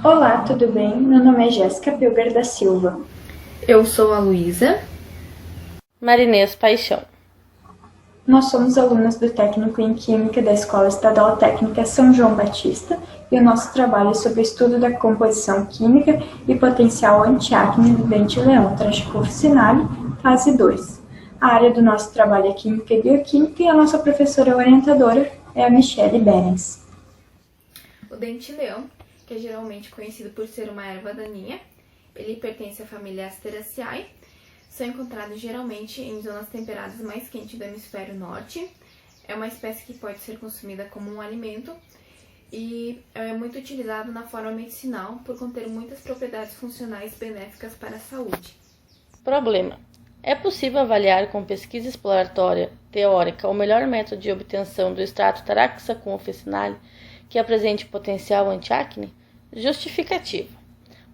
Olá, tudo bem? Meu nome é Jéssica Pilgar da Silva. Eu sou a Luísa Marinês Paixão. Nós somos alunas do Técnico em Química da Escola Estadual Técnica São João Batista e o nosso trabalho é sobre o estudo da composição química e potencial antiacne do dente-leão trachecoofficinale, fase 2. A área do nosso trabalho é Química e Bioquímica e a nossa professora orientadora é a Michele Berens. O dente-leão, que é geralmente conhecido por ser uma erva daninha, ele pertence à família Asteraceae, são encontrados geralmente em zonas temperadas mais quentes do hemisfério norte. É uma espécie que pode ser consumida como um alimento e é muito utilizado na forma medicinal por conter muitas propriedades funcionais benéficas para a saúde. Problema: é possível avaliar com pesquisa exploratória teórica o melhor método de obtenção do extrato Taraxacum que apresente potencial antiacne? Justificativa: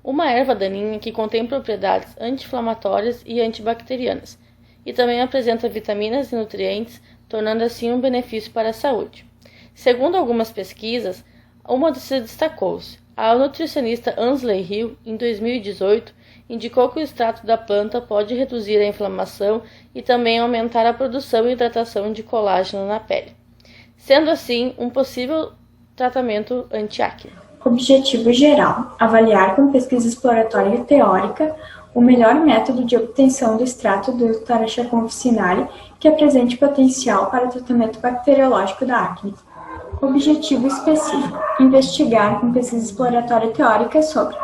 uma erva daninha que contém propriedades anti-inflamatórias e antibacterianas, e também apresenta vitaminas e nutrientes, tornando assim um benefício para a saúde. Segundo algumas pesquisas, uma se destacou-se. A nutricionista Ansley Hill, em 2018, indicou que o extrato da planta pode reduzir a inflamação e também aumentar a produção e hidratação de colágeno na pele, sendo assim um possível tratamento anti-acne. Objetivo geral: avaliar com pesquisa exploratória e teórica o melhor método de obtenção do extrato do Taraxacum que apresente potencial para o tratamento bacteriológico da acne. Objetivo específico: investigar com pesquisa exploratória e teórica sobre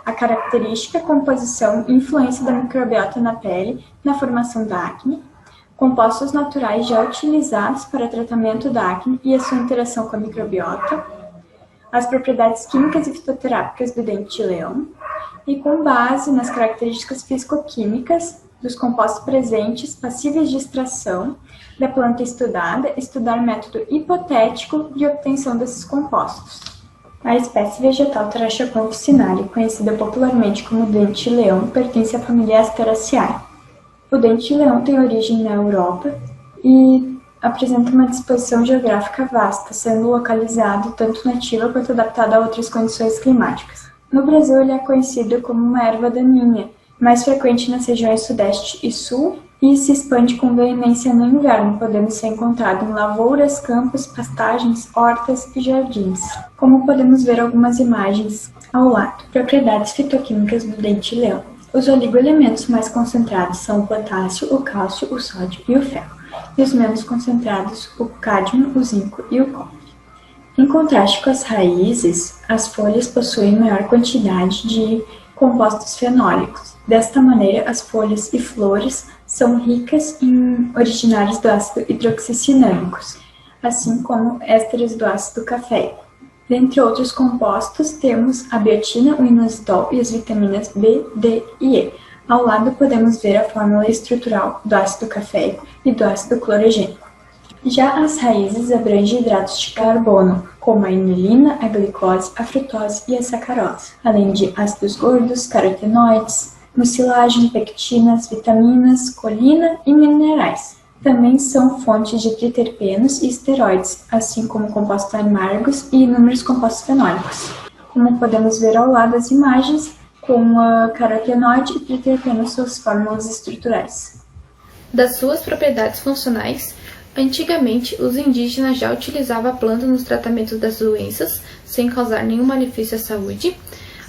a característica, composição e influência da microbiota na pele na formação da acne, compostos naturais já utilizados para tratamento da acne e a sua interação com a microbiota, as propriedades químicas e fitoterápicas do dente-leão e, com base nas características físico-químicas dos compostos presentes passíveis de extração da planta estudada, estudar método hipotético de obtenção desses compostos. A espécie vegetal Taraxacum conhecida popularmente como dente-leão, pertence à família Asteraceae. O dente-leão tem origem na Europa e apresenta uma disposição geográfica vasta, sendo localizado tanto nativa quanto adaptado a outras condições climáticas. No Brasil, ele é conhecido como uma erva daninha, mais frequente nas regiões sudeste e sul, e se expande com veemência no inverno, podendo ser encontrado em lavouras, campos, pastagens, hortas e jardins. Como podemos ver algumas imagens ao lado. Propriedades fitoquímicas do dente-leão. Os oligoelementos mais concentrados são o potássio, o cálcio, o sódio e o ferro, e os menos concentrados, o cádmio, o zinco e o cobre. Em contraste com as raízes, as folhas possuem maior quantidade de compostos fenólicos. Desta maneira, as folhas e flores são ricas em originários do ácido hidroxicinâmicos, assim como ésteres do ácido caféico. Dentre outros compostos, temos a biotina, o inositol e as vitaminas B, D e E. Ao lado podemos ver a fórmula estrutural do ácido caféico e do ácido clorogênico. Já as raízes abrangem hidratos de carbono, como a inulina, a glicose, a frutose e a sacarose, além de ácidos gordos, carotenoides, mucilagem, pectinas, vitaminas, colina e minerais. Também são fontes de triterpenos e esteroides, assim como compostos amargos e inúmeros compostos fenólicos. Como podemos ver ao lado das imagens, como a carotenoide e triterpeno suas fórmulas estruturais. Das suas propriedades funcionais, antigamente os indígenas já utilizavam a planta nos tratamentos das doenças, sem causar nenhum malefício à saúde.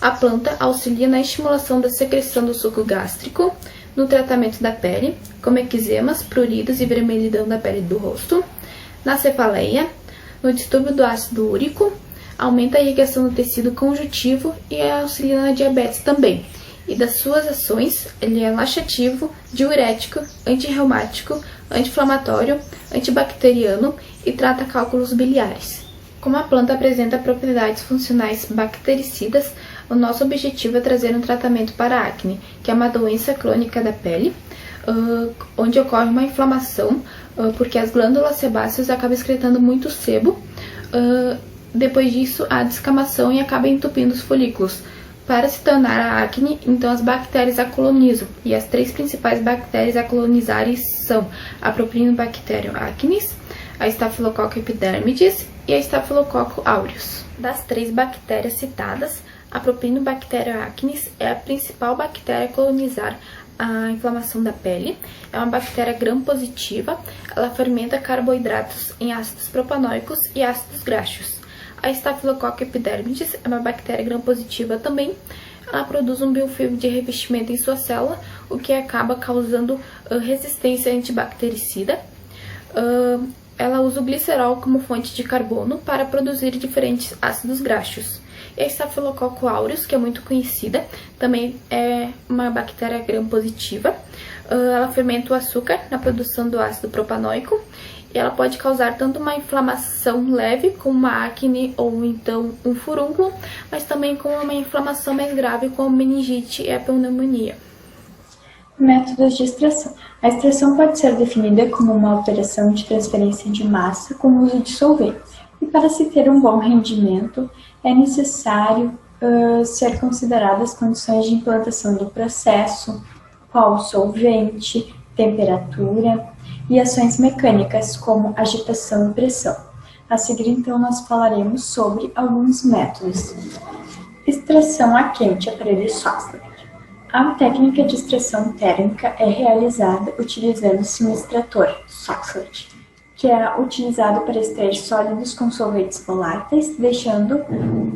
A planta auxilia na estimulação da secreção do suco gástrico, no tratamento da pele, como eczemas, pruridos e vermelhidão da pele do rosto, na cefaleia, no distúrbio do ácido úrico, aumenta a irrigação do tecido conjuntivo e auxilia na diabetes também. E das suas ações, ele é laxativo, diurético, antirreumático, anti-inflamatório, antibacteriano e trata cálculos biliares. Como a planta apresenta propriedades funcionais bactericidas, o nosso objetivo é trazer um tratamento para a acne, que é uma doença crônica da pele, onde ocorre uma inflamação, porque as glândulas sebáceas acabam excretando muito sebo. Depois disso, há descamação e acaba entupindo os folículos. Para se tornar a acne, então as bactérias a colonizam, e as 3 principais bactérias a colonizarem são a Propionibacterium acnes, a Staphylococcus epidermidis e a Staphylococcus aureus. Das 3 bactérias citadas, A Propinobacteria acnes é a principal bactéria a colonizar a inflamação da pele. É uma bactéria gram-positiva. Ela fermenta carboidratos em ácidos propanóicos e ácidos graxos. A Staphylococcus epidermidis é uma bactéria gram-positiva também. Ela produz um biofilme de revestimento em sua célula, o que acaba causando resistência antibactericida. Ela usa o glicerol como fonte de carbono para produzir diferentes ácidos graxos. E a Staphylococcus aureus, que é muito conhecida, também é uma bactéria gram-positiva. Ela fermenta o açúcar na produção do ácido propanóico. E ela pode causar tanto uma inflamação leve, como uma acne ou então um furúnculo, mas também com uma inflamação mais grave, como meningite e a pneumonia. Métodos de extração. A extração pode ser definida como uma operação de transferência de massa com o uso de solventes. E para se ter um bom rendimento, é necessário ser consideradas as condições de implantação do processo, qual o solvente, temperatura e ações mecânicas, como agitação e pressão. A seguir, então, nós falaremos sobre alguns métodos. Extração a quente, aparelho Soxhlet. A técnica de extração térmica é realizada utilizando-se um extrator, Soxhlet, que é utilizado para extrair sólidos com solventes voláteis, deixando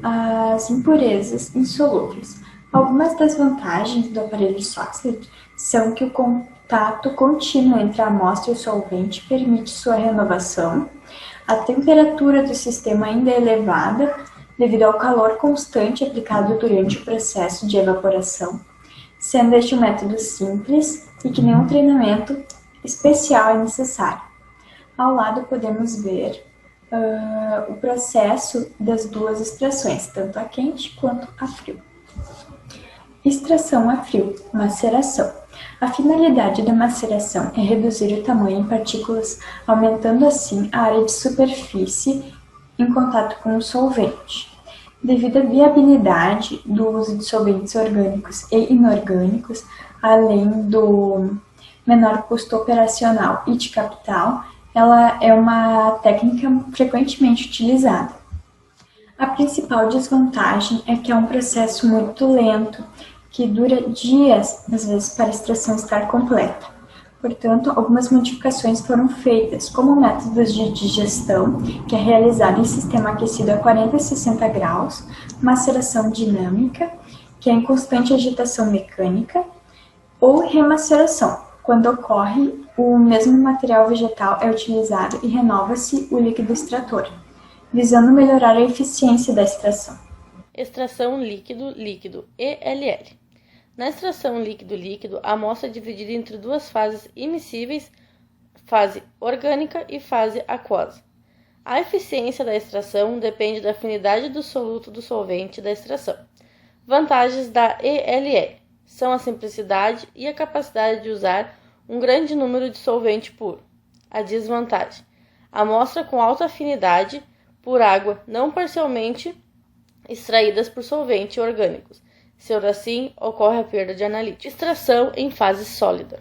as impurezas insolúveis. Algumas das vantagens do aparelho Soxhlet são que o contato contínuo entre a amostra e o solvente permite sua renovação, a temperatura do sistema ainda é elevada devido ao calor constante aplicado durante o processo de evaporação, sendo este um método simples e que nenhum treinamento especial é necessário. Ao lado podemos ver o processo das duas extrações, tanto a quente quanto a frio. Extração a frio, maceração. A finalidade da maceração é reduzir o tamanho em partículas, aumentando assim a área de superfície em contato com o solvente. Devido à viabilidade do uso de solventes orgânicos e inorgânicos, além do menor custo operacional e de capital, ela é uma técnica frequentemente utilizada. A principal desvantagem é que é um processo muito lento, que dura dias, às vezes, para a extração estar completa. Portanto, algumas modificações foram feitas, como métodos de digestão, que é realizado em sistema aquecido a 40 e 60 graus, maceração dinâmica, que é em constante agitação mecânica, ou remaceração, quando ocorre o mesmo material vegetal é utilizado e renova-se o líquido extrator, visando melhorar a eficiência da extração. Extração líquido-líquido, ELL. Na extração líquido-líquido, a amostra é dividida entre duas fases immiscíveis, fase orgânica e fase aquosa. A eficiência da extração depende da afinidade do soluto do solvente da extração. Vantagens da ELL são a simplicidade e a capacidade de usar um grande número de solvente puro. A desvantagem: a amostra com alta afinidade por água não parcialmente extraídas por solvente orgânicos. Sendo assim, ocorre a perda de analítica. Extração em fase sólida.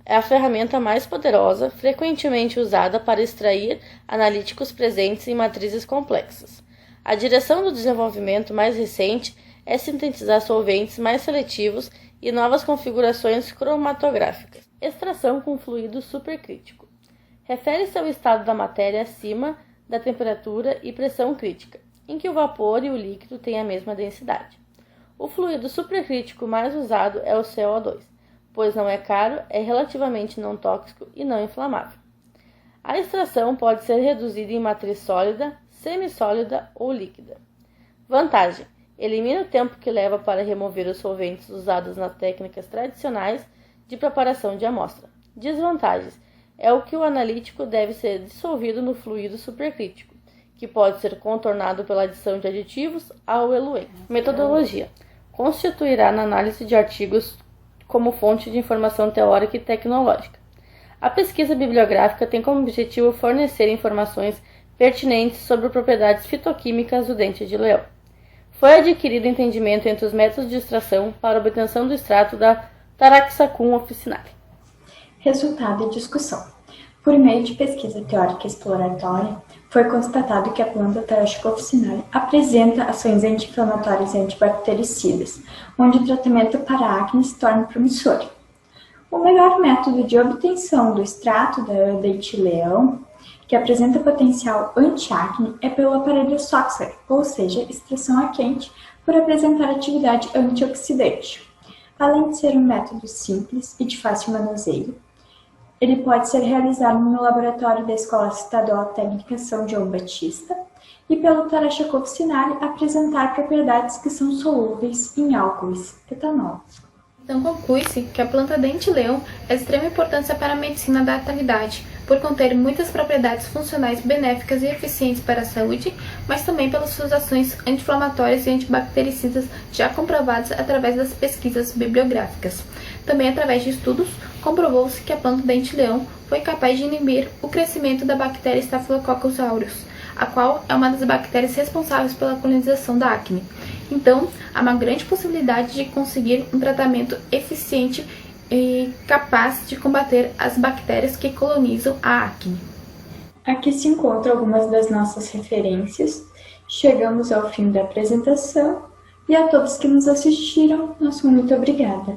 É a ferramenta mais poderosa, frequentemente usada para extrair analíticos presentes em matrizes complexas. A direção do desenvolvimento mais recente é sintetizar solventes mais seletivos e novas configurações cromatográficas. Extração com fluido supercrítico. Refere-se ao estado da matéria acima da temperatura e pressão crítica, em que o vapor e o líquido têm a mesma densidade. O fluido supercrítico mais usado é o CO2, pois não é caro, é relativamente não tóxico e não inflamável. A extração pode ser reduzida em matriz sólida, semissólida ou líquida. Vantagem: elimina o tempo que leva para remover os solventes usados nas técnicas tradicionais de preparação de amostra. Desvantagens: é o que o analítico deve ser dissolvido no fluido supercrítico, que pode ser contornado pela adição de aditivos ao eluente. Metodologia: constituirá na análise de artigos como fonte de informação teórica e tecnológica. A pesquisa bibliográfica tem como objetivo fornecer informações pertinentes sobre propriedades fitoquímicas do dente de leão. Foi adquirido entendimento entre os métodos de extração para obtenção do extrato da Taraxacum officinale. Resultado e discussão. Por meio de pesquisa teórica exploratória, foi constatado que a planta Tarasca officinale apresenta ações anti-inflamatórias e antibactericidas, onde o tratamento para a acne se torna promissor. O melhor método de obtenção do extrato da dente-leão, que apresenta potencial anti-acne, é pelo aparelho Soxer, ou seja, extração a quente, por apresentar atividade antioxidante. Além de ser um método simples e de fácil manuseio, ele pode ser realizado no laboratório da Escola Estadual Técnica São João Batista e pelo Tarasca officinale apresentar propriedades que são solúveis em álcoois, etanol. Então conclui-se que a planta dente-leão é de extrema importância para a medicina da atualidade, por conter muitas propriedades funcionais benéficas e eficientes para a saúde, mas também pelas suas ações anti-inflamatórias e antibactericidas já comprovadas através das pesquisas bibliográficas. Também através de estudos, comprovou-se que a planta dente-leão foi capaz de inibir o crescimento da bactéria Staphylococcus aureus, a qual é uma das bactérias responsáveis pela colonização da acne. Então, há uma grande possibilidade de conseguir um tratamento eficiente e capaz de combater as bactérias que colonizam a acne. Aqui se encontram algumas das nossas referências. Chegamos ao fim da apresentação e a todos que nos assistiram, nosso muito obrigada.